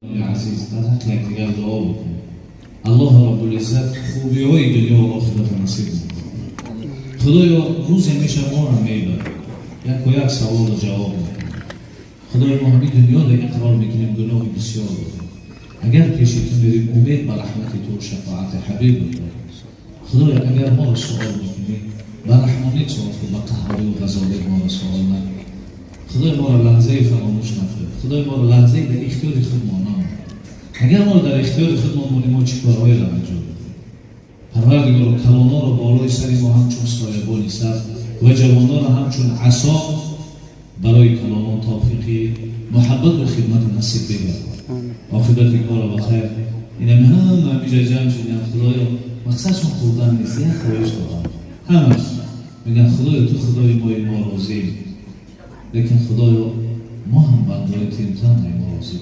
عزیز فقط یکدیگر دعا بکنیم. الله رب العزت خوبی های دنیا و آخرت نصیب میکنه. خدایا روز همیشه ما را میبره، یک و یک سوال و جواب میکنه. خدای ما همین دنیا را اقرار میکنیم گناه بسیار بکنیم. اگر پیش تو بریم امید به رحمت تو و شفاعت حبیب بکنیم. خدایا اگر ما را سوال میکنیم به رحمانیت سوال کن، به قهاری و غضابت ما را سوال نکن. خدای ما را لحظه فراموش نکن. خدای ما را لحظه در اختیار خود ما نماند. اگر ما در اختیار خود ما مونیم ما چیکارهایی را انجام بدیم. پروردگار کلانا را بالای سر ما همچون سایبان سر و جوانان را همچون عصا برای کلامان توفیق محبت و خدمت نصیب بگردان. عاقبت کار بخیر. این همه جمع شدیم. خدایا مقصدشون خوردن نیست، یک خواهش دارم. همش میگن خدایا تو خدای ما راضی، لیکن خدایا ما هم بندای تیمتن ما راضی.